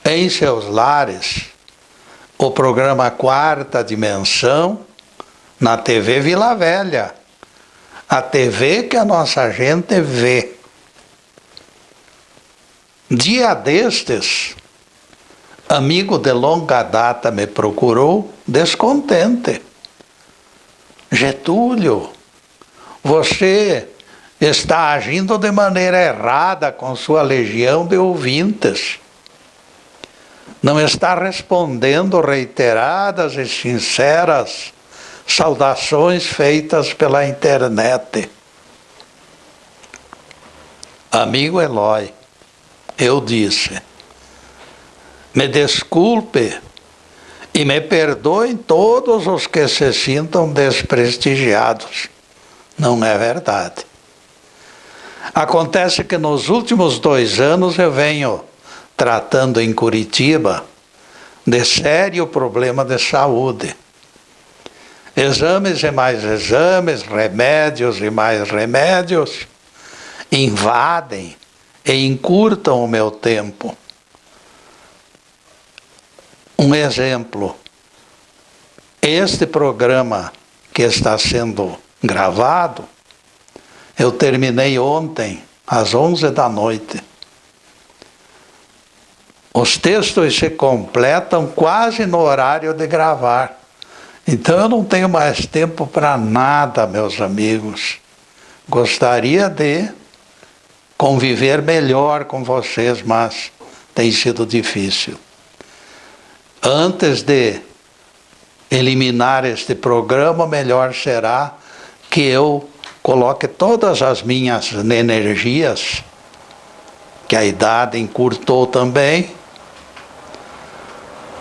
em seus lares o programa Quarta Dimensão na TV Vila Velha, a TV que a nossa gente vê. Dia destes, amigo de longa data me procurou descontente. Getúlio, você está agindo de maneira errada com sua legião de ouvintes. Não está respondendo reiteradas e sinceras saudações feitas pela internet. Amigo Eloy, eu disse, me desculpe e me perdoem todos os que se sintam desprestigiados. Não é verdade. Acontece que nos últimos 2 anos eu venho tratando em Curitiba de sério problema de saúde. Exames e mais exames, remédios e mais remédios invadem e encurtam o meu tempo. Um exemplo, este programa que está sendo gravado, eu terminei ontem, às 11 da noite. Os textos se completam quase no horário de gravar. Então eu não tenho mais tempo para nada, meus amigos. Gostaria de conviver melhor com vocês, mas tem sido difícil. Antes de eliminar este programa, melhor será que eu coloque todas as minhas energias, que a idade encurtou também,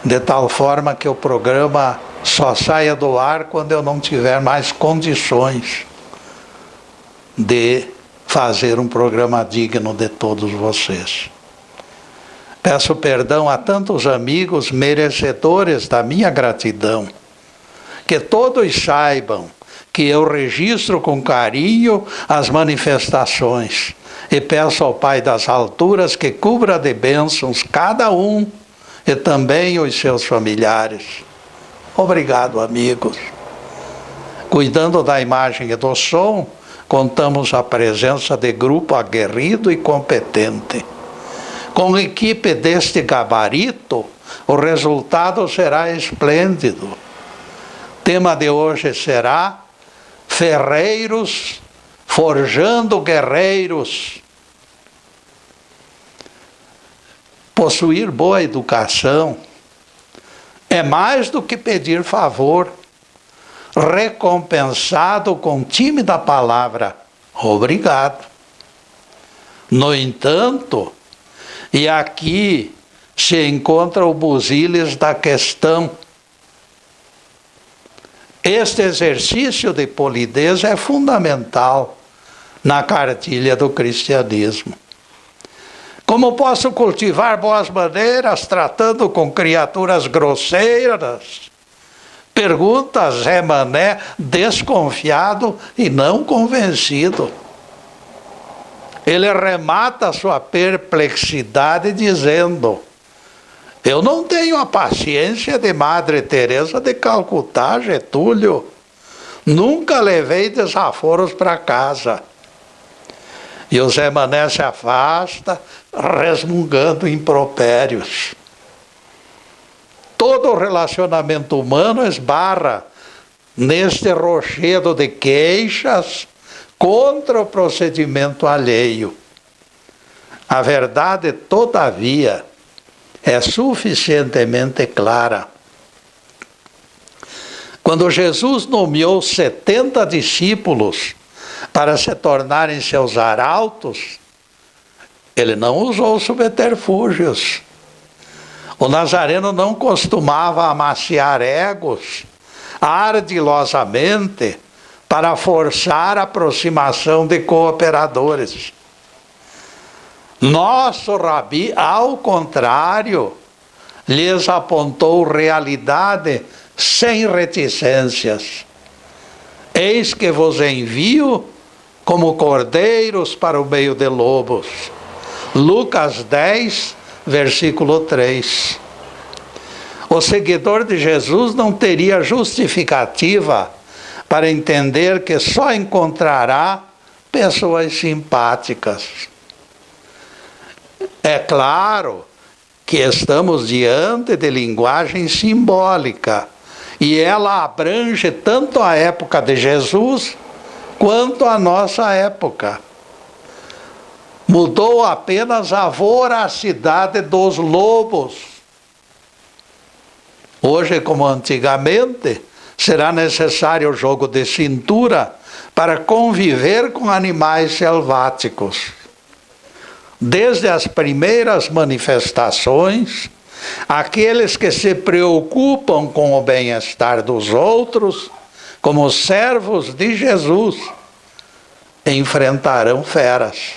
de tal forma que o programa só saia do ar quando eu não tiver mais condições de fazer um programa digno de todos vocês. Peço perdão a tantos amigos merecedores da minha gratidão, que todos saibam que eu registro com carinho as manifestações e peço ao Pai das alturas que cubra de bênçãos cada um e também os seus familiares. Obrigado, amigos. Cuidando da imagem e do som, contamos a presença de grupo aguerrido e competente. Com equipe deste gabarito, o resultado será esplêndido. Tema de hoje será Ferreiros forjando guerreiros. Possuir boa educação é mais do que pedir favor, recompensado com tímida palavra, obrigado. No entanto, e aqui se encontra o busilis da questão, este exercício de polidez é fundamental na cartilha do cristianismo. Como posso cultivar boas maneiras tratando com criaturas grosseiras? Pergunta Zé Mané, desconfiado e não convencido. Ele remata sua perplexidade dizendo: eu não tenho a paciência de Madre Teresa de Calcutá, Getúlio. Nunca levei desaforos para casa. E o Zé Mané se afasta, resmungando impropérios. Todo relacionamento humano esbarra neste rochedo de queixas contra o procedimento alheio. A verdade, todavia, é suficientemente clara. Quando Jesus nomeou 70 discípulos para se tornarem seus arautos, ele não usou subterfúgios. O nazareno não costumava amaciar egos ardilosamente para forçar a aproximação de cooperadores. Nosso rabi, ao contrário, lhes apontou realidade sem reticências. Eis que vos envio como cordeiros para o meio de lobos. Lucas 10, versículo 3. O seguidor de Jesus não teria justificativa para entender que só encontrará pessoas simpáticas. É claro que estamos diante de linguagem simbólica, e ela abrange tanto a época de Jesus quanto a nossa época. Mudou apenas a voracidade dos lobos. Hoje, como antigamente, será necessário o jogo de cintura para conviver com animais selváticos. Desde as primeiras manifestações, aqueles que se preocupam com o bem-estar dos outros, como servos de Jesus, enfrentarão feras.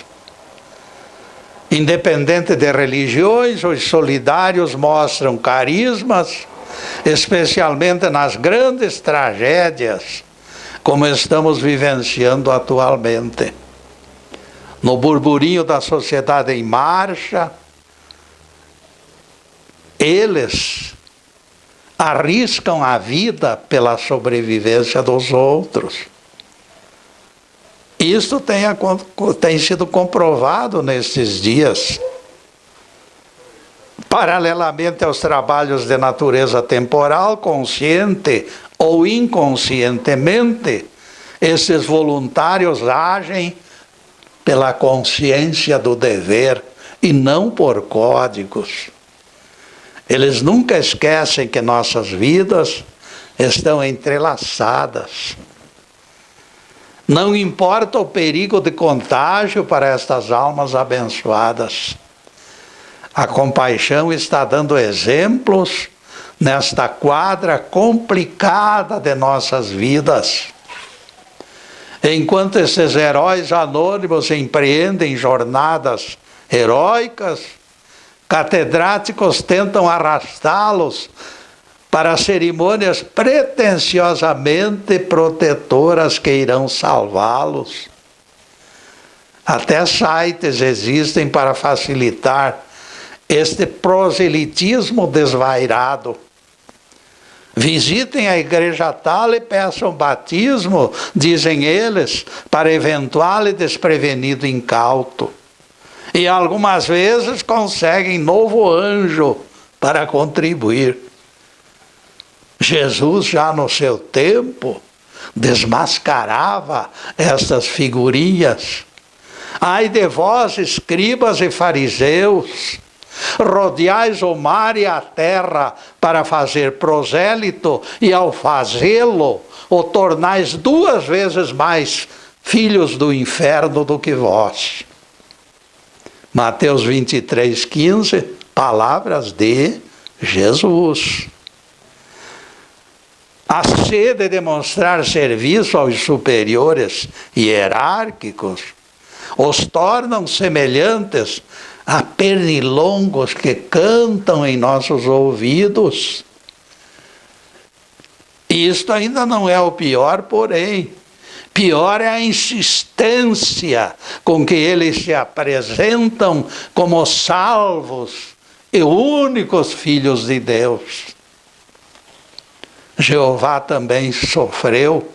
Independente de religiões, os solidários mostram carismas, especialmente nas grandes tragédias, como estamos vivenciando atualmente. No burburinho da sociedade em marcha, eles arriscam a vida pela sobrevivência dos outros. Isto tem sido comprovado nestes dias. Paralelamente aos trabalhos de natureza temporal, consciente ou inconscientemente, esses voluntários agem pela consciência do dever e não por códigos. Eles nunca esquecem que nossas vidas estão entrelaçadas. Não importa o perigo de contágio para estas almas abençoadas. A compaixão está dando exemplos nesta quadra complicada de nossas vidas. Enquanto esses heróis anônimos empreendem jornadas heróicas, catedráticos tentam arrastá-los para cerimônias pretensiosamente protetoras que irão salvá-los. Até sites existem para facilitar este proselitismo desvairado. Visitem a igreja tal e peçam batismo, dizem eles, para eventual e desprevenido incauto. E algumas vezes conseguem novo anjo para contribuir. Jesus, já no seu tempo, desmascarava estas figurinhas. Ai de vós, escribas e fariseus, rodeais o mar e a terra para fazer prosélito, e ao fazê-lo, o tornais 2 vezes mais filhos do inferno do que vós. Mateus 23:15, palavras de Jesus. A sede de demonstrar serviço aos superiores hierárquicos os tornam semelhantes a pernilongos que cantam em nossos ouvidos. Isto ainda não é o pior, porém. Pior é a insistência com que eles se apresentam como salvos e únicos filhos de Deus. Jeová também sofreu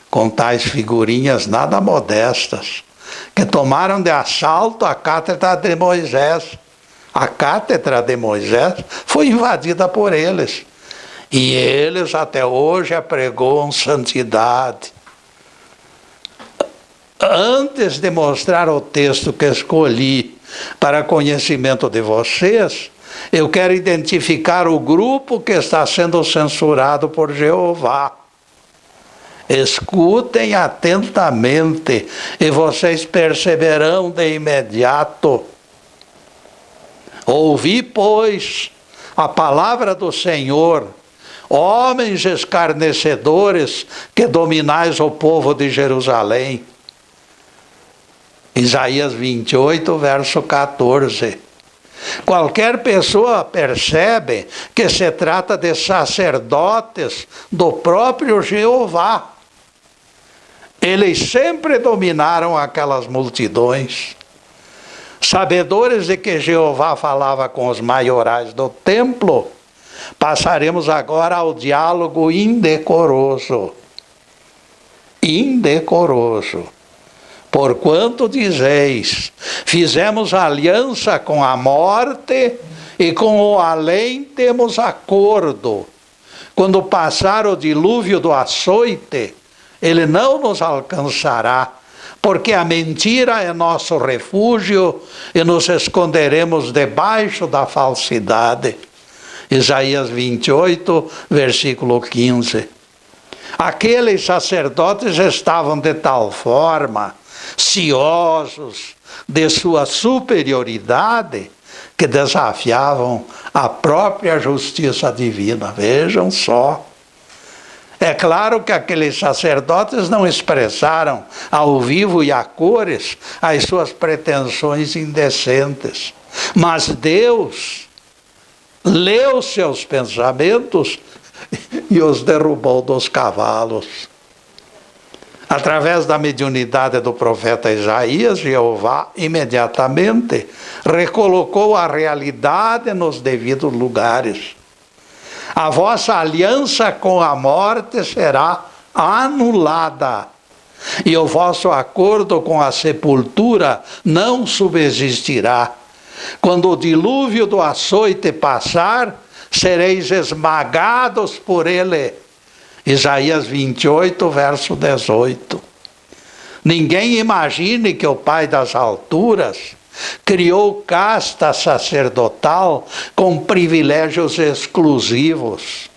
com tais figurinhas nada modestas, que tomaram de assalto a cátedra de Moisés. A cátedra de Moisés foi invadida por eles. E eles até hoje apregoam santidade. Antes de mostrar o texto que escolhi para conhecimento de vocês, eu quero identificar o grupo que está sendo censurado por Jeová. Escutem atentamente e vocês perceberão de imediato. Ouvi, pois, a palavra do Senhor, homens escarnecedores que dominais o povo de Jerusalém. Isaías 28, verso 14. Qualquer pessoa percebe que se trata de sacerdotes do próprio Jeová. Eles sempre dominaram aquelas multidões. Sabedores de que Jeová falava com os maiorais do templo, passaremos agora ao diálogo indecoroso. Indecoroso. Porquanto dizeis, fizemos aliança com a morte e com o além temos acordo. Quando passar o dilúvio do açoite, ele não nos alcançará, porque a mentira é nosso refúgio e nos esconderemos debaixo da falsidade. Isaías 28, versículo 15. Aqueles sacerdotes estavam de tal forma ciosos de sua superioridade que desafiavam a própria justiça divina. Vejam só. É claro que aqueles sacerdotes não expressaram ao vivo e a cores as suas pretensões indecentes. Mas Deus leu seus pensamentos e os derrubou dos cavalos. Através da mediunidade do profeta Isaías, Jeová imediatamente recolocou a realidade nos devidos lugares. A vossa aliança com a morte será anulada, e o vosso acordo com a sepultura não subsistirá. Quando o dilúvio do açoite passar, sereis esmagados por ele. Isaías 28, verso 18. Ninguém imagine que o Pai das alturas criou casta sacerdotal com privilégios exclusivos.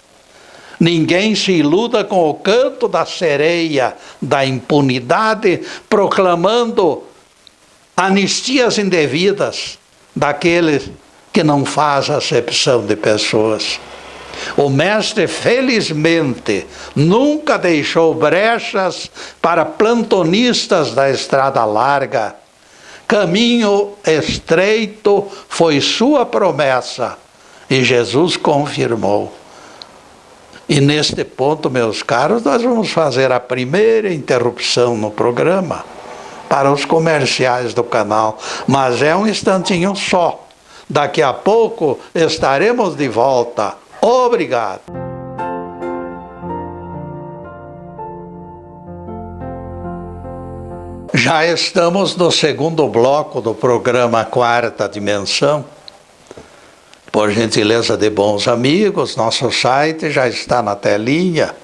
Ninguém se iluda com o canto da sereia da impunidade, proclamando anistias indevidas daqueles que não faz acepção de pessoas. O mestre, felizmente, nunca deixou brechas para plantonistas da estrada larga. Caminho estreito foi sua promessa, e Jesus confirmou. E neste ponto, meus caros, nós vamos fazer a primeira interrupção no programa para os comerciais do canal, mas é um instantinho só. Daqui a pouco estaremos de volta. Obrigado. Já estamos no segundo bloco do programa Quarta Dimensão. Por gentileza de bons amigos, nosso site já está na telinha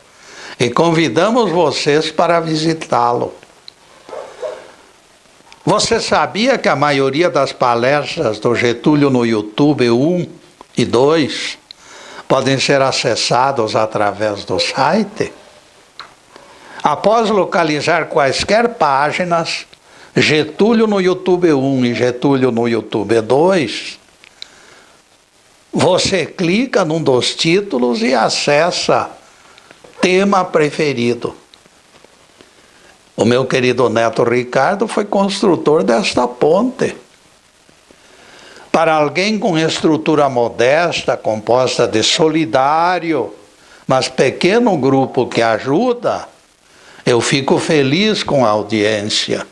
e convidamos vocês para visitá-lo. Você sabia que a maioria das palestras do Getúlio no YouTube 1 e 2 podem ser acessados através do site? Após localizar quaisquer páginas, Getúlio no YouTube 1 e Getúlio no YouTube 2, você clica num dos títulos e acessa tema preferido. O meu querido neto Ricardo foi construtor desta ponte. Para alguém com estrutura modesta, composta de solidário, mas pequeno grupo que ajuda, eu fico feliz com a audiência.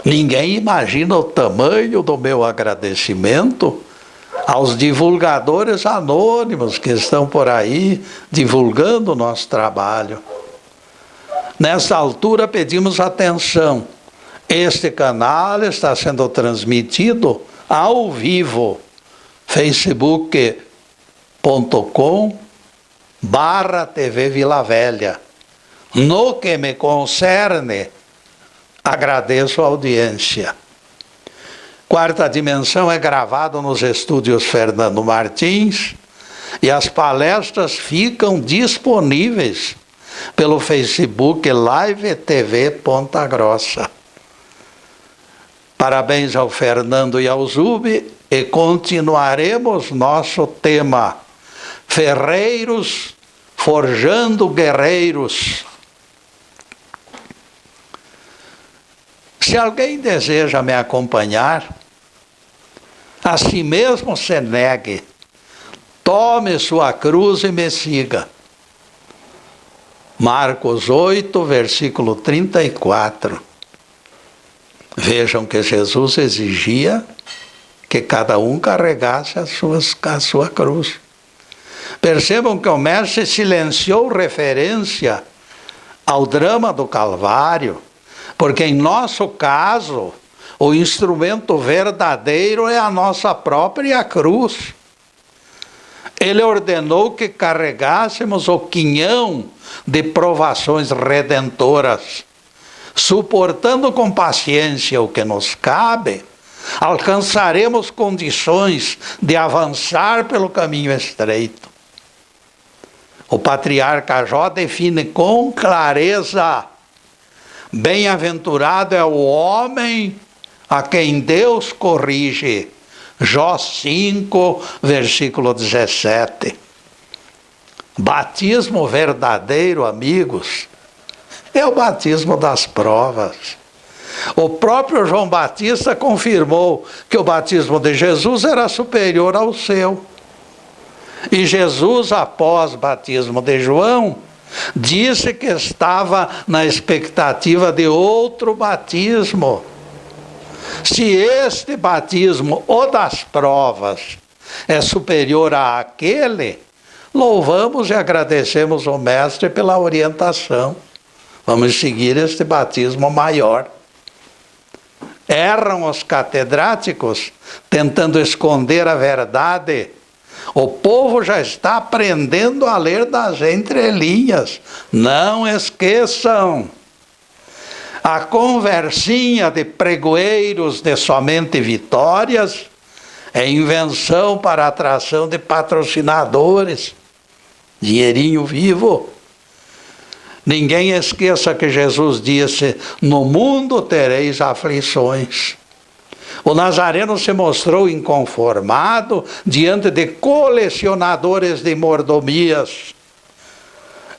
Ninguém imagina o tamanho do meu agradecimento aos divulgadores anônimos que estão por aí divulgando o nosso trabalho. Nessa altura pedimos atenção. Este canal está sendo transmitido ao vivo, facebook.com/TV Vila Velha. No que me concerne, agradeço a audiência. Quarta Dimensão é gravado nos estúdios Fernando Martins e as palestras ficam disponíveis pelo Facebook Live TV Ponta Grossa. Parabéns ao Fernando e ao Zubi, e continuaremos nosso tema: Ferreiros forjando guerreiros. Se alguém deseja me acompanhar, a si mesmo se negue, tome sua cruz e me siga. Marcos 8, versículo 34. Vejam que Jesus exigia que cada um carregasse a sua cruz. Percebam que o mestre silenciou referência ao drama do Calvário, porque em nosso caso, o instrumento verdadeiro é a nossa própria cruz. Ele ordenou que carregássemos o quinhão de provações redentoras, suportando com paciência o que nos cabe, alcançaremos condições de avançar pelo caminho estreito. O patriarca Jó define com clareza: bem-aventurado é o homem a quem Deus corrige. Jó 5, versículo 17. Batismo verdadeiro, amigos, é o batismo das provas. O próprio João Batista confirmou que o batismo de Jesus era superior ao seu. E Jesus, após o batismo de João, disse que estava na expectativa de outro batismo. Se este batismo, o das provas, é superior àquele, louvamos e agradecemos ao Mestre pela orientação. Vamos seguir este batismo maior. Erram os catedráticos tentando esconder a verdade. O povo já está aprendendo a ler das entrelinhas. Não esqueçam. A conversinha de pregoeiros de somente vitórias é invenção para atração de patrocinadores. Dinheirinho vivo. Ninguém esqueça que Jesus disse: no mundo tereis aflições. O Nazareno se mostrou inconformado diante de colecionadores de mordomias.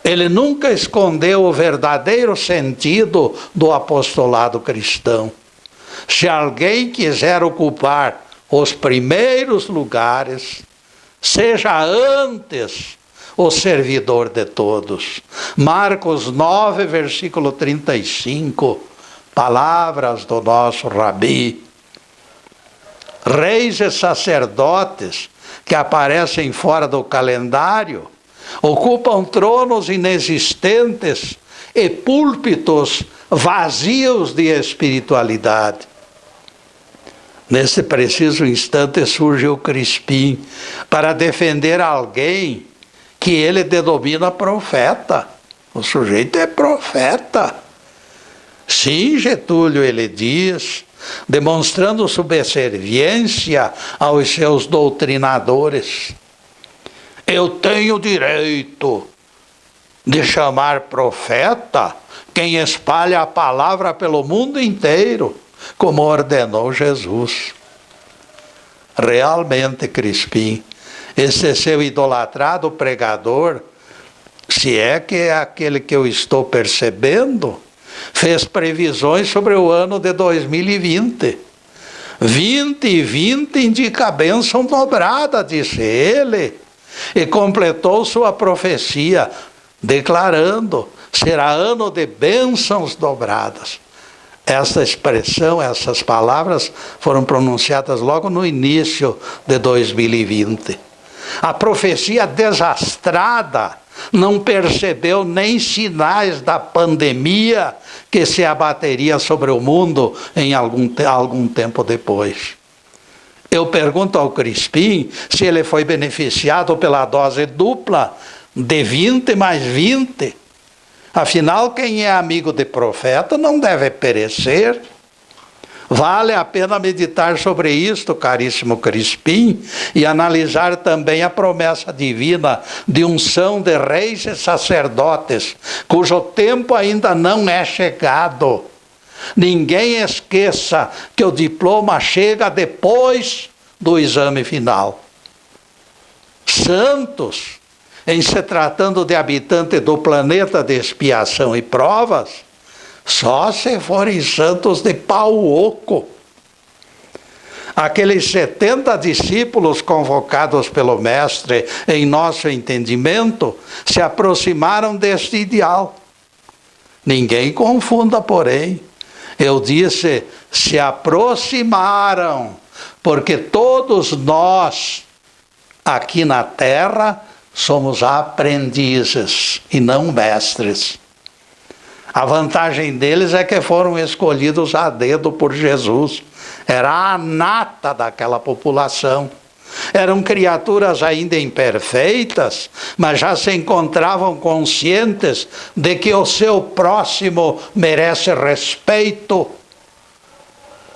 Ele nunca escondeu o verdadeiro sentido do apostolado cristão. Se alguém quiser ocupar os primeiros lugares, seja antes o servidor de todos. Marcos 9, versículo 35, palavras do nosso Rabi. Reis e sacerdotes que aparecem fora do calendário ocupam tronos inexistentes e púlpitos vazios de espiritualidade. Nesse preciso instante surge o Crispim para defender alguém que ele denomina profeta. O sujeito é profeta. Sim, Getúlio, ele diz, demonstrando subserviência aos seus doutrinadores. Eu tenho direito de chamar profeta quem espalha a palavra pelo mundo inteiro, como ordenou Jesus. Realmente, Crispim, esse seu idolatrado pregador, se é que é aquele que eu estou percebendo, fez previsões sobre o ano de 2020. 20 indica a bênção dobrada, disse ele, e completou sua profecia, declarando: será ano de bênçãos dobradas. Essa expressão, essas palavras foram pronunciadas logo no início de 2020. A profecia desastrada não percebeu nem sinais da pandemia que se abateria sobre o mundo em algum tempo depois. Eu pergunto ao Crispim se ele foi beneficiado pela dose dupla de 20 mais 20. Afinal, quem é amigo de profeta não deve perecer. Vale a pena meditar sobre isto, caríssimo Crispim, e analisar também a promessa divina de unção de reis e sacerdotes, cujo tempo ainda não é chegado. Ninguém esqueça que o diploma chega depois do exame final. Santos, em se tratando de habitante do planeta de expiação e provas, só se forem santos de pau oco. Aqueles 70 discípulos convocados pelo Mestre em nosso entendimento se aproximaram deste ideal. Ninguém confunda, porém, Eu disse, se aproximaram, porque todos nós, aqui na terra, somos aprendizes e não mestres. A vantagem deles é que foram escolhidos a dedo por Jesus. Era a nata daquela população. Eram criaturas ainda imperfeitas, mas já se encontravam conscientes de que o seu próximo merece respeito.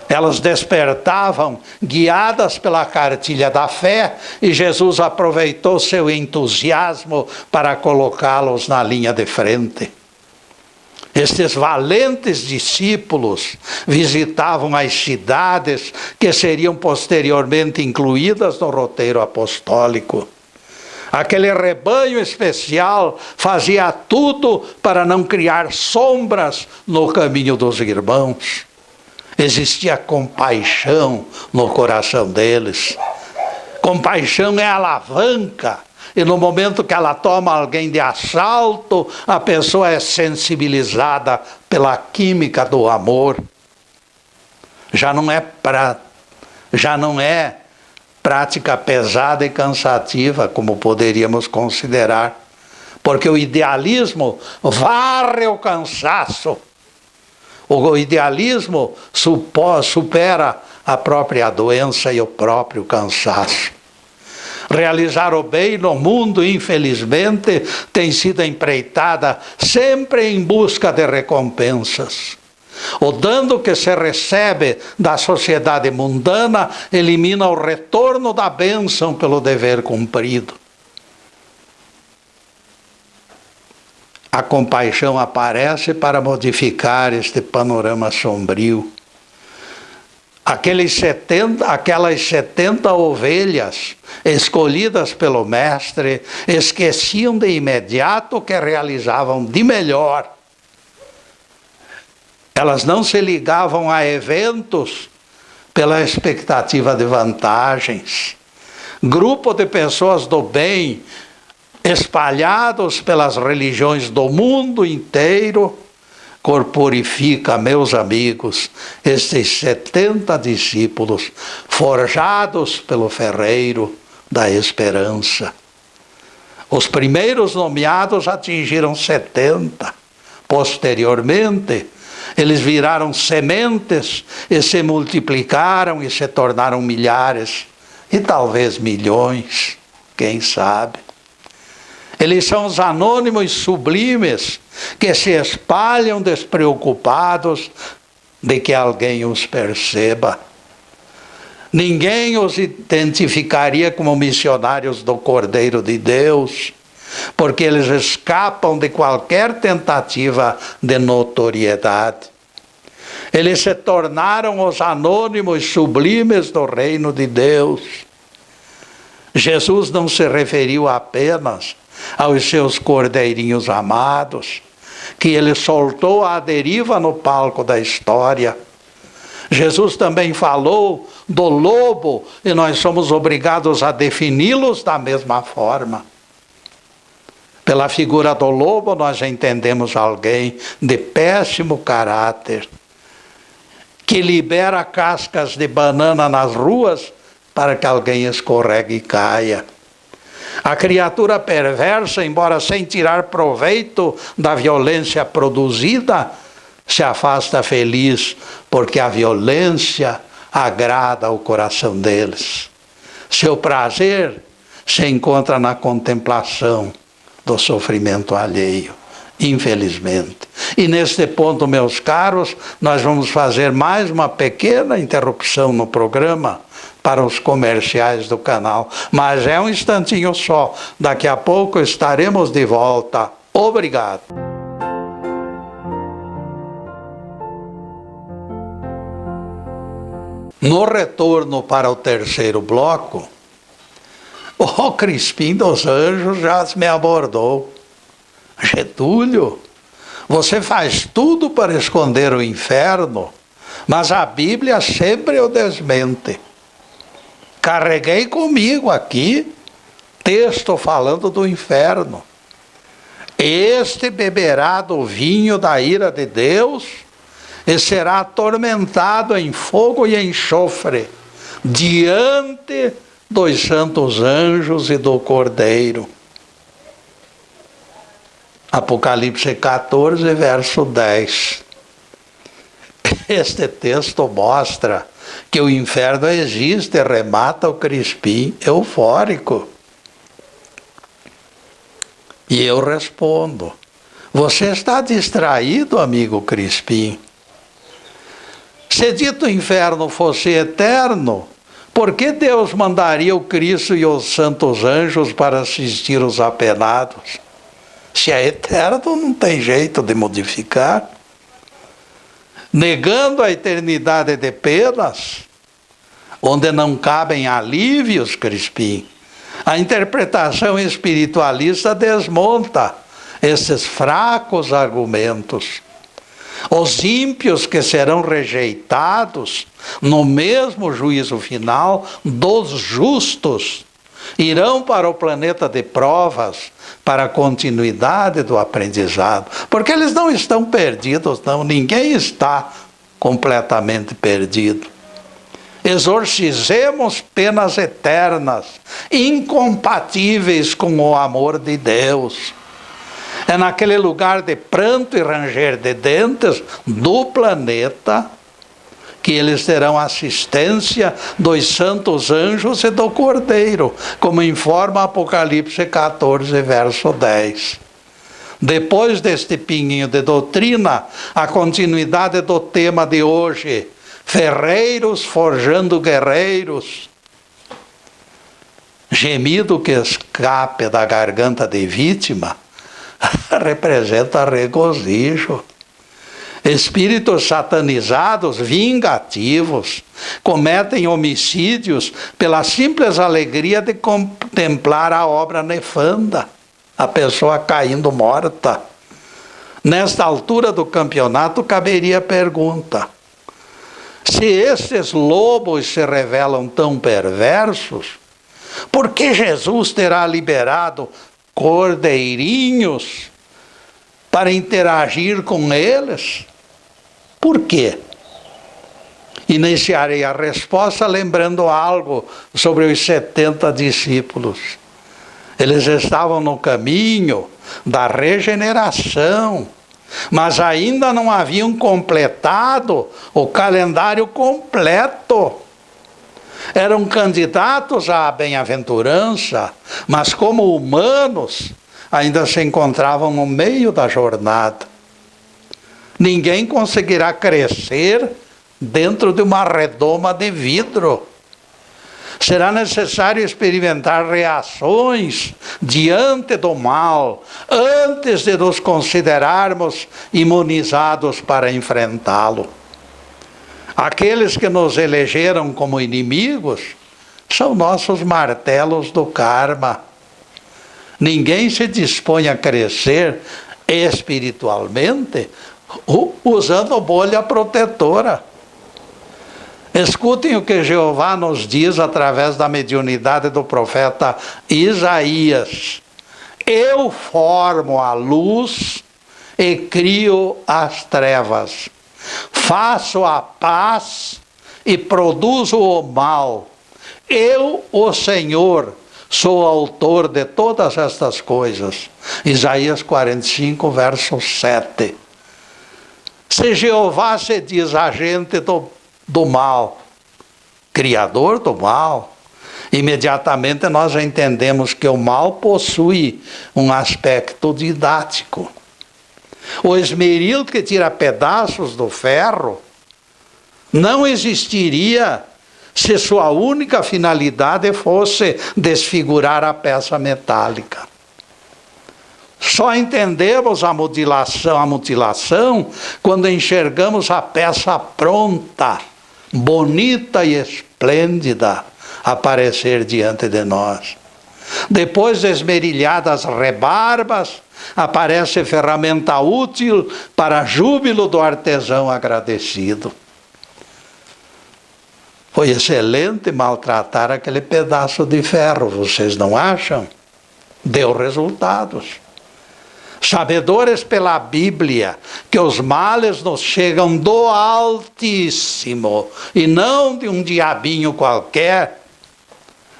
Elas despertavam, guiadas pela cartilha da fé, e Jesus aproveitou seu entusiasmo para colocá-los na linha de frente. Estes valentes discípulos visitavam as cidades que seriam posteriormente incluídas no roteiro apostólico. Aquele rebanho especial fazia tudo para não criar sombras no caminho dos irmãos. Existia compaixão no coração deles. Compaixão é alavanca. E no momento que ela toma alguém de assalto, a pessoa é sensibilizada pela química do amor. Já não é prática pesada e cansativa, como poderíamos considerar. Porque o idealismo varre o cansaço. O idealismo supera a própria doença e o próprio cansaço. Realizar o bem no mundo, infelizmente, tem sido empreitada sempre em busca de recompensas. O dano que se recebe da sociedade mundana elimina o retorno da bênção pelo dever cumprido. A compaixão aparece para modificar este panorama sombrio. Aquelas 70 ovelhas escolhidas pelo mestre esqueciam de imediato o que realizavam de melhor. Elas não se ligavam a eventos pela expectativa de vantagens. Grupo de pessoas do bem, espalhados pelas religiões do mundo inteiro, corporifica, meus amigos, estes 70 discípulos, forjados pelo ferreiro da esperança. Os primeiros nomeados atingiram 70. Posteriormente, eles viraram sementes e se multiplicaram e se tornaram milhares, e talvez milhões, quem sabe. Eles são os anônimos sublimes que se espalham despreocupados de que alguém os perceba. Ninguém os identificaria como missionários do Cordeiro de Deus, porque eles escapam de qualquer tentativa de notoriedade. Eles se tornaram os anônimos sublimes do reino de Deus. Jesus não se referiu apenas aos seus cordeirinhos amados, que ele soltou à deriva no palco da história. Jesus também falou do lobo, e nós somos obrigados a defini-los da mesma forma. Pela figura do lobo, nós entendemos alguém de péssimo caráter, que libera cascas de banana nas ruas para que alguém escorregue e caia. A criatura perversa, embora sem tirar proveito da violência produzida, se afasta feliz, porque a violência agrada o coração deles. Seu prazer se encontra na contemplação do sofrimento alheio, infelizmente. E neste ponto, meus caros, nós vamos fazer mais uma pequena interrupção no programa para os comerciais do canal. Mas é um instantinho só. Daqui a pouco estaremos de volta. Obrigado. No retorno para o terceiro bloco, o Crispim dos Anjos já me abordou. Getúlio, você faz tudo para esconder o inferno, mas a Bíblia sempre o desmente. Carreguei comigo aqui texto falando do inferno. Este beberá do vinho da ira de Deus e será atormentado em fogo e enxofre, diante dos santos anjos e do Cordeiro. Apocalipse 14, verso 10. Este texto mostra que o inferno existe e remata o Crispim eufórico. E eu respondo: você está distraído, amigo Crispim? Se dito inferno fosse eterno, por que Deus mandaria o Cristo e os santos anjos para assistir os apenados? Se é eterno, não tem jeito de modificar. Negando a eternidade de penas, onde não cabem alívios, Crispim, a interpretação espiritualista desmonta esses fracos argumentos. Os ímpios que serão rejeitados no mesmo juízo final dos justos irão para o planeta de provas, para a continuidade do aprendizado, porque eles não estão perdidos, não, ninguém está completamente perdido. Exorcizemos penas eternas, incompatíveis com o amor de Deus. É naquele lugar de pranto e ranger de dentes do planeta que eles terão assistência dos santos anjos e do Cordeiro, como informa Apocalipse 14, verso 10. Depois deste pinguinho de doutrina, a continuidade do tema de hoje: ferreiros forjando guerreiros. Gemido que escape da garganta de vítima representa regozijo. Espíritos satanizados, vingativos, cometem homicídios pela simples alegria de contemplar a obra nefanda, a pessoa caindo morta. Nesta altura do campeonato, caberia a pergunta: se estes lobos se revelam tão perversos, por que Jesus terá liberado cordeirinhos para interagir com eles? Por quê? Iniciarei a resposta lembrando algo sobre os 70 discípulos. Eles estavam no caminho da regeneração, mas ainda não haviam completado o calendário completo. Eram candidatos à bem-aventurança, mas como humanos ainda se encontravam no meio da jornada. Ninguém conseguirá crescer dentro de uma redoma de vidro. Será necessário experimentar reações diante do mal, antes de nos considerarmos imunizados para enfrentá-lo. Aqueles que nos elegeram como inimigos são nossos martelos do karma. Ninguém se dispõe a crescer espiritualmente usando bolha protetora. Escutem o que Jeová nos diz através da mediunidade do profeta Isaías: eu formo a luz e crio as trevas, faço a paz e produzo o mal. Eu, o Senhor, sou autor de todas estas coisas. Isaías 45, verso 7. Se Jeová se diz agente do mal, criador do mal, imediatamente nós entendemos que o mal possui um aspecto didático. O esmeril que tira pedaços do ferro não existiria se sua única finalidade fosse desfigurar a peça metálica. Só entendemos a mutilação quando enxergamos a peça pronta, bonita e esplêndida aparecer diante de nós. Depois de esmerilhadas rebarbas, aparece ferramenta útil para júbilo do artesão agradecido. Foi excelente maltratar aquele pedaço de ferro, vocês não acham? Deu resultados. sabedores pela Bíblia que os males nos chegam do Altíssimo e não de um diabinho qualquer,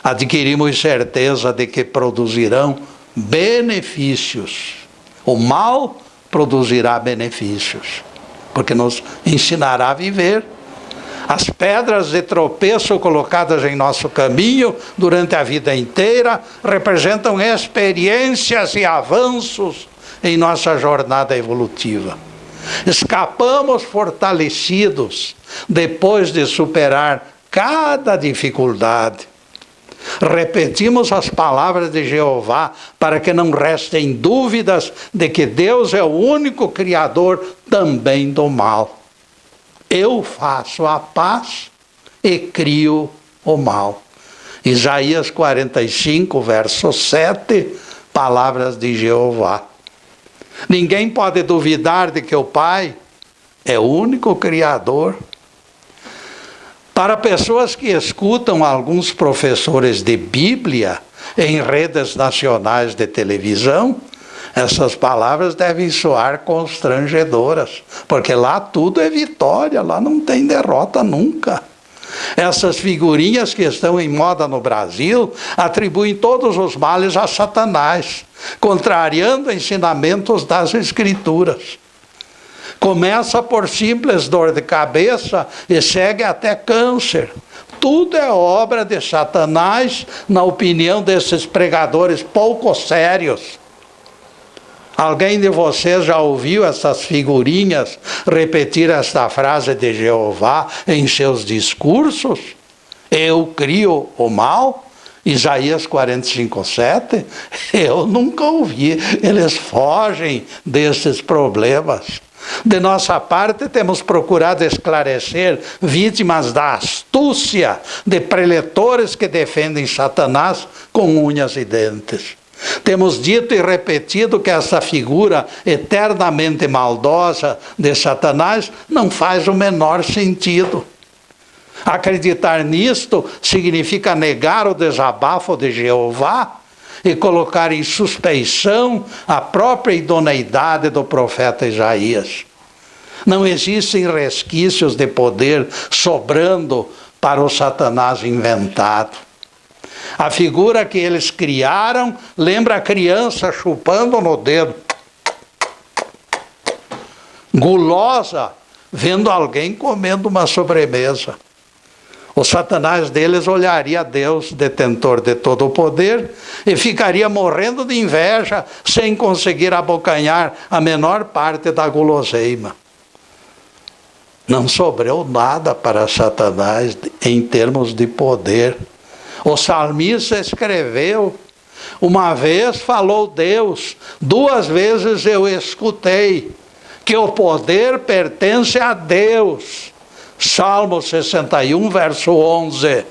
adquirimos certeza de que produzirão benefícios. O mal produzirá benefícios, porque nos ensinará a viver. As pedras de tropeço colocadas em nosso caminho durante a vida inteira representam experiências e avanços em nossa jornada evolutiva. Escapamos fortalecidos depois de superar cada dificuldade. Repetimos as palavras de Jeová para que não restem dúvidas de que Deus é o único Criador também do mal. Eu faço a paz e crio o mal. Isaías 45, verso 7, palavras de Jeová. Ninguém pode duvidar de que o Pai é o único Criador. Para pessoas que escutam alguns professores de Bíblia em redes nacionais de televisão, essas palavras devem soar constrangedoras, porque lá tudo é vitória, lá não tem derrota nunca. Essas figurinhas que estão em moda no Brasil atribuem todos os males a Satanás, contrariando ensinamentos das Escrituras. Começa por simples dor de cabeça e segue até câncer. Tudo é obra de Satanás, na opinião desses pregadores pouco sérios. Alguém de vocês já ouviu essas figurinhas repetir esta frase de Jeová em seus discursos? Eu crio o mal? Isaías 45, 7? Eu nunca ouvi. Eles fogem desses problemas. De nossa parte, temos procurado esclarecer vítimas da astúcia de preletores que defendem Satanás com unhas e dentes. Temos dito e repetido que essa figura eternamente maldosa de Satanás não faz o menor sentido. Acreditar nisto significa negar o desabafo de Jeová e colocar em suspeição a própria idoneidade do profeta Isaías. Não existem resquícios de poder sobrando para o Satanás inventado. A figura que eles criaram lembra a criança chupando no dedo, gulosa, vendo alguém comendo uma sobremesa. O Satanás deles olharia a Deus, detentor de todo o poder, e ficaria morrendo de inveja, sem conseguir abocanhar a menor parte da guloseima. Não sobrou nada para Satanás em termos de poder. O salmista escreveu: uma vez falou Deus, 2 vezes eu escutei, que o poder pertence a Deus. Salmo 61, verso 11.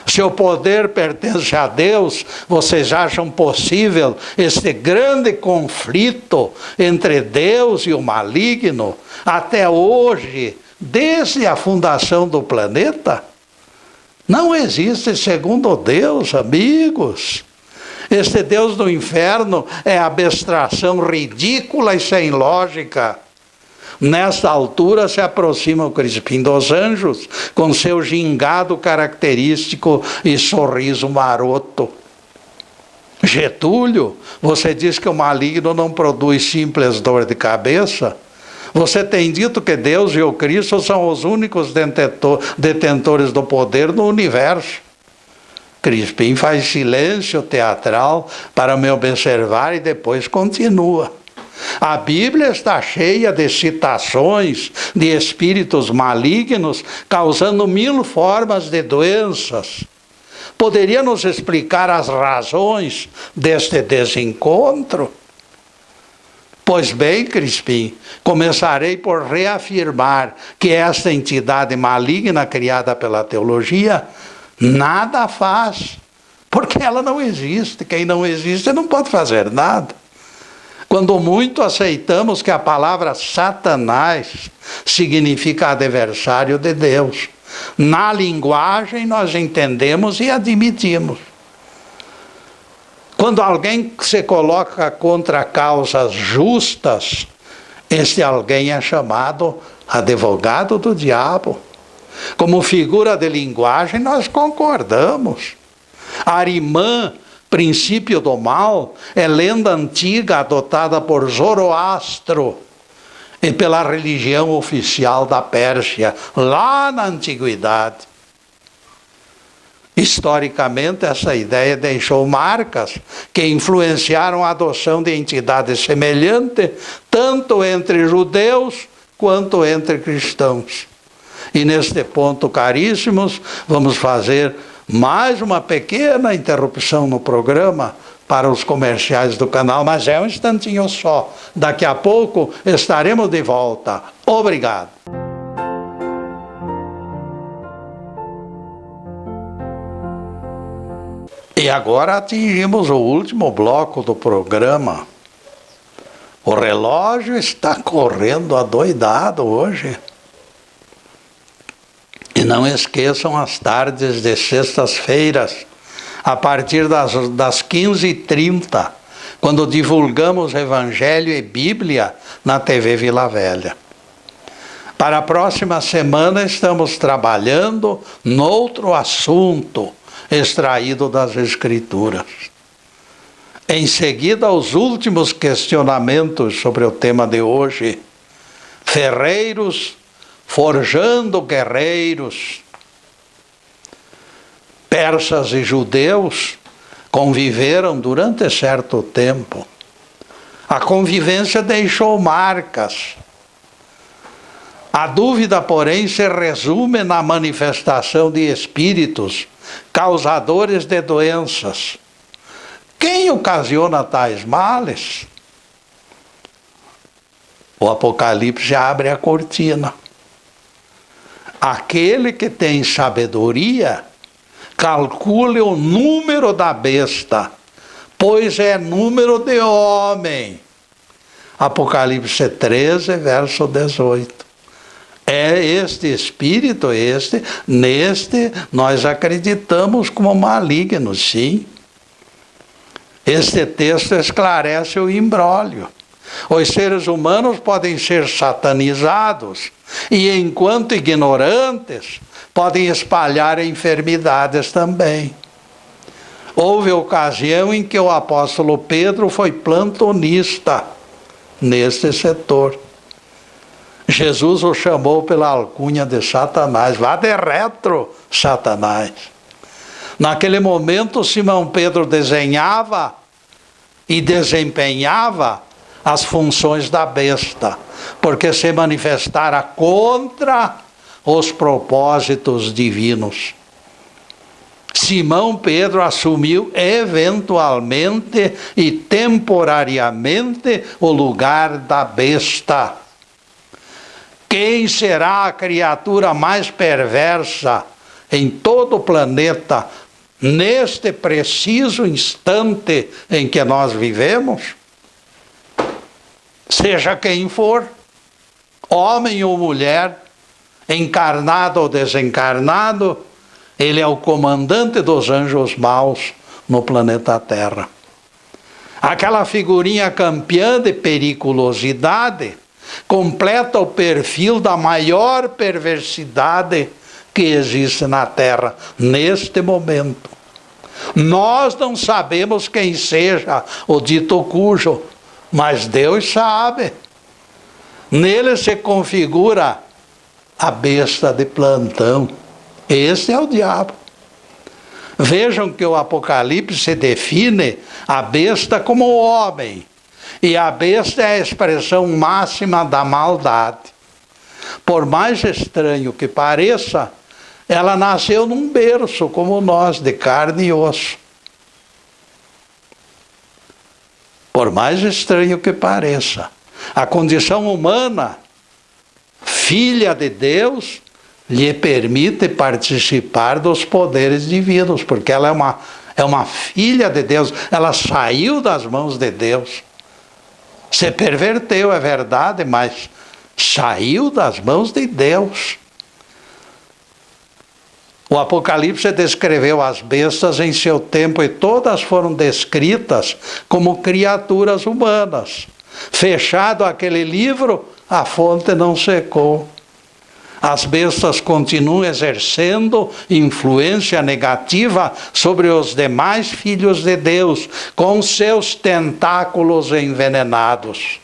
Se o poder pertence a Deus, vocês acham possível este grande conflito entre Deus e o maligno até hoje, desde a fundação do planeta? Não existe segundo Deus, amigos. Este Deus do inferno é abstração ridícula e sem lógica. Nesta altura se aproxima o Crispim dos Anjos, com seu gingado característico e sorriso maroto. Getúlio, você diz que o maligno não produz simples dor de cabeça? Você tem dito que Deus e o Cristo são os únicos detentores do poder no universo. Crispim faz silêncio teatral para me observar e depois continua. A Bíblia está cheia de citações de espíritos malignos causando 1000 formas de doenças. Poderia nos explicar as razões deste desencontro? Pois bem, Crispim, começarei por reafirmar que esta entidade maligna criada pela teologia nada faz, porque ela não existe. Quem não existe não pode fazer nada. Quando muito aceitamos que a palavra Satanás significa adversário de Deus. Na linguagem nós entendemos e admitimos. Quando alguém se coloca contra causas justas, este alguém é chamado advogado do diabo. Como figura de linguagem, nós concordamos. Arimã, princípio do mal, é lenda antiga adotada por Zoroastro e pela religião oficial da Pérsia, lá na antiguidade. Historicamente, essa ideia deixou marcas que influenciaram a adoção de entidades semelhantes, tanto entre judeus quanto entre cristãos. E neste ponto, caríssimos, vamos fazer mais uma pequena interrupção no programa para os comerciais do canal, mas é um instantinho só. Daqui a pouco estaremos de volta. Obrigado. E agora atingimos o último bloco do programa. O relógio está correndo adoidado hoje. E não esqueçam as tardes de sextas-feiras, a partir das 15h30, quando divulgamos Evangelho e Bíblia na TV Vila Velha. Para a próxima semana estamos trabalhando noutro assunto extraído das Escrituras. Em seguida, os últimos questionamentos sobre o tema de hoje. Ferreiros forjando guerreiros. Persas e judeus conviveram durante certo tempo. A convivência deixou marcas. A dúvida, porém, se resume na manifestação de espíritos causadores de doenças. Quem ocasiona tais males? O Apocalipse abre a cortina. Aquele que tem sabedoria, calcule o número da besta, pois é número de homem. Apocalipse 13, verso 18. É este espírito, neste nós acreditamos como maligno, sim. Este texto esclarece o imbróglio. Os seres humanos podem ser satanizados e, enquanto ignorantes, podem espalhar enfermidades também. Houve ocasião em que o apóstolo Pedro foi plantonista neste setor. Jesus o chamou pela alcunha de Satanás. Vá de retro, Satanás. Naquele momento, Simão Pedro desenhava e desempenhava as funções da besta, porque se manifestara contra os propósitos divinos. Simão Pedro assumiu eventualmente e temporariamente o lugar da besta. Quem será a criatura mais perversa em todo o planeta neste preciso instante em que nós vivemos? Seja quem for, homem ou mulher, encarnado ou desencarnado, ele é o comandante dos anjos maus no planeta Terra. Aquela figurinha campeã de periculosidade completa o perfil da maior perversidade que existe na Terra neste momento. Nós não sabemos quem seja o dito cujo, mas Deus sabe. Nele se configura a besta de plantão. Esse é o diabo. Vejam que o Apocalipse define a besta como o homem. E a besta é a expressão máxima da maldade. Por mais estranho que pareça, ela nasceu num berço como nós, de carne e osso. Por mais estranho que pareça, a condição humana, filha de Deus, lhe permite participar dos poderes divinos, porque ela é uma filha de Deus, ela saiu das mãos de Deus. Se perverteu, é verdade, mas saiu das mãos de Deus. O Apocalipse descreveu as bestas em seu tempo e todas foram descritas como criaturas humanas. Fechado aquele livro, a fonte não secou. As bestas continuam exercendo influência negativa sobre os demais filhos de Deus, com seus tentáculos envenenados.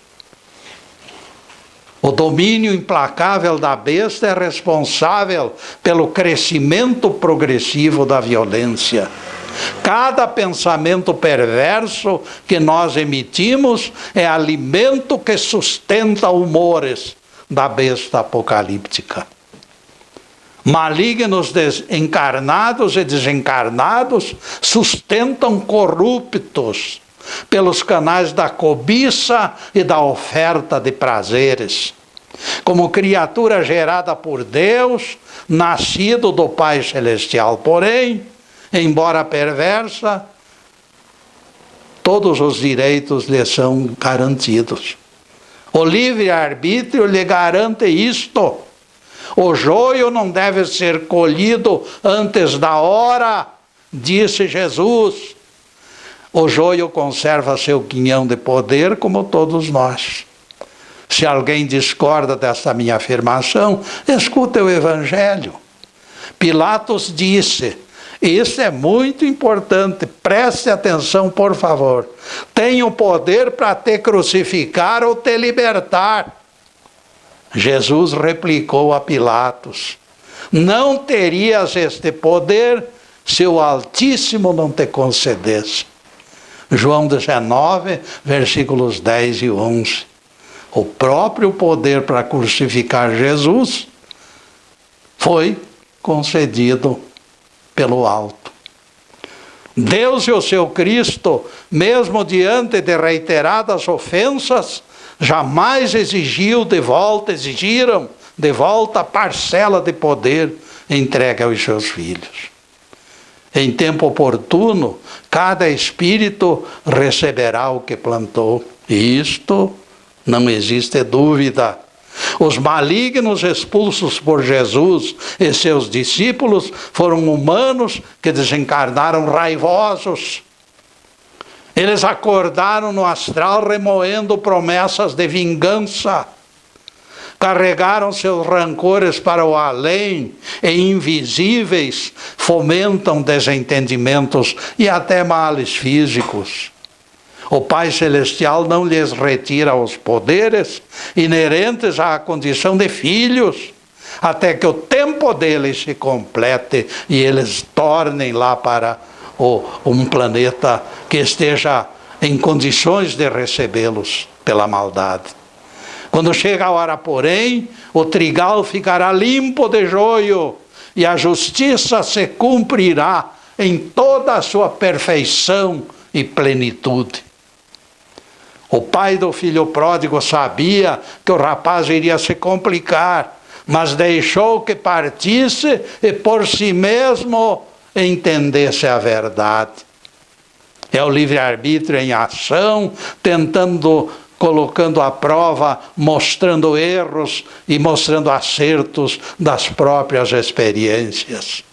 O domínio implacável da besta é responsável pelo crescimento progressivo da violência. Cada pensamento perverso que nós emitimos é alimento que sustenta humores da besta apocalíptica. Malignos encarnados e desencarnados sustentam corruptos pelos canais da cobiça e da oferta de prazeres. Como criatura gerada por Deus, nascido do Pai Celestial, porém, embora perversa, todos os direitos lhe são garantidos. O livre-arbítrio lhe garante isto. O joio não deve ser colhido antes da hora, disse Jesus. O joio conserva seu quinhão de poder, como todos nós. Se alguém discorda desta minha afirmação, escute o Evangelho. Pilatos disse, isso é muito importante, preste atenção, por favor. Tenho poder para te crucificar ou te libertar. Jesus replicou a Pilatos, não terias este poder se o Altíssimo não te concedesse. João 19, versículos 10 e 11. O próprio poder para crucificar Jesus foi concedido pelo alto. Deus e o seu Cristo, mesmo diante de reiteradas ofensas, jamais exigiram de volta a parcela de poder entregue aos seus filhos. Em tempo oportuno, cada espírito receberá o que plantou. E isto não existe dúvida. Os malignos expulsos por Jesus e seus discípulos foram humanos que desencarnaram raivosos. Eles acordaram no astral remoendo promessas de vingança. Carregaram seus rancores para o além e invisíveis fomentam desentendimentos e até males físicos. O Pai Celestial não lhes retira os poderes inerentes à condição de filhos, até que o tempo deles se complete e eles tornem lá para um planeta que esteja em condições de recebê-los pela maldade. Quando chega a hora, porém, o trigal ficará limpo de joio e a justiça se cumprirá em toda a sua perfeição e plenitude. O pai do filho pródigo sabia que o rapaz iria se complicar, mas deixou que partisse e por si mesmo entendesse a verdade. É o livre-arbítrio em ação, colocando à prova, mostrando erros e mostrando acertos das próprias experiências.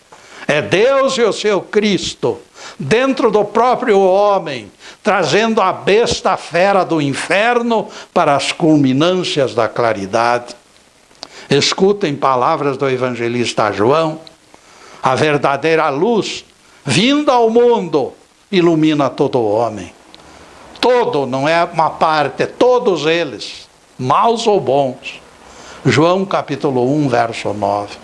É Deus e o seu Cristo, dentro do próprio homem, trazendo a besta fera do inferno para as culminâncias da claridade. Escutem palavras do evangelista João. A verdadeira luz, vinda ao mundo, ilumina todo homem. Todo, não é uma parte, todos eles, maus ou bons. João capítulo 1, verso 9.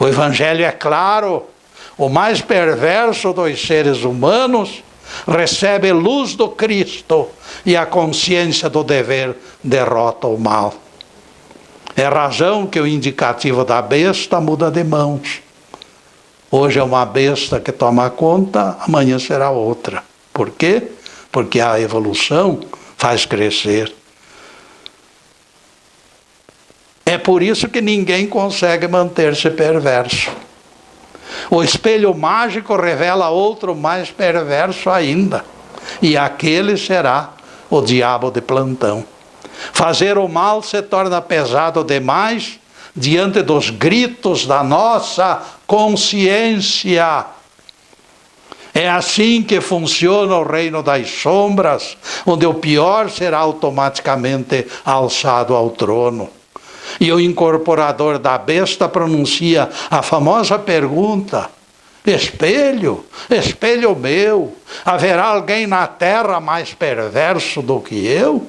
O Evangelho é claro, o mais perverso dos seres humanos recebe luz do Cristo e a consciência do dever derrota o mal. É razão que o indicativo da besta muda de mãos. Hoje é uma besta que toma conta, amanhã será outra. Por quê? Porque a evolução faz crescer. É por isso que ninguém consegue manter-se perverso. O espelho mágico revela outro mais perverso ainda. E aquele será o diabo de plantão. Fazer o mal se torna pesado demais diante dos gritos da nossa consciência. É assim que funciona o reino das sombras, onde o pior será automaticamente alçado ao trono. E o incorporador da besta pronuncia a famosa pergunta: espelho, espelho meu, haverá alguém na terra mais perverso do que eu?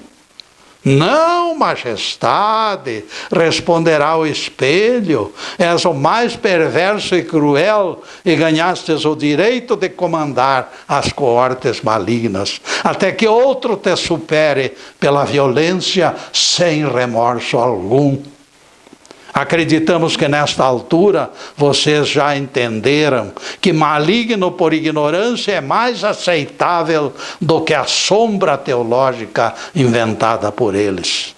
Não, majestade, responderá o espelho, és o mais perverso e cruel e ganhastes o direito de comandar as coortes malignas, até que outro te supere pela violência sem remorso algum. Acreditamos que nesta altura vocês já entenderam que maligno por ignorância é mais aceitável do que a sombra teológica inventada por eles.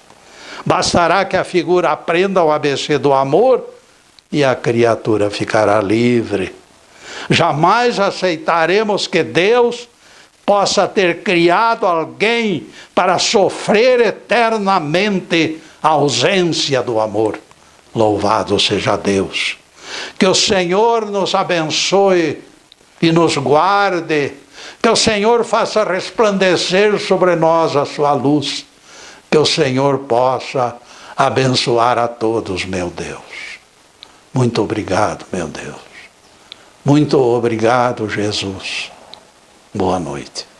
Bastará que a figura aprenda o ABC do amor e a criatura ficará livre. Jamais aceitaremos que Deus possa ter criado alguém para sofrer eternamente a ausência do amor. Louvado seja Deus. Que o Senhor nos abençoe e nos guarde. Que o Senhor faça resplandecer sobre nós a sua luz. Que o Senhor possa abençoar a todos, meu Deus. Muito obrigado, meu Deus. Muito obrigado, Jesus. Boa noite.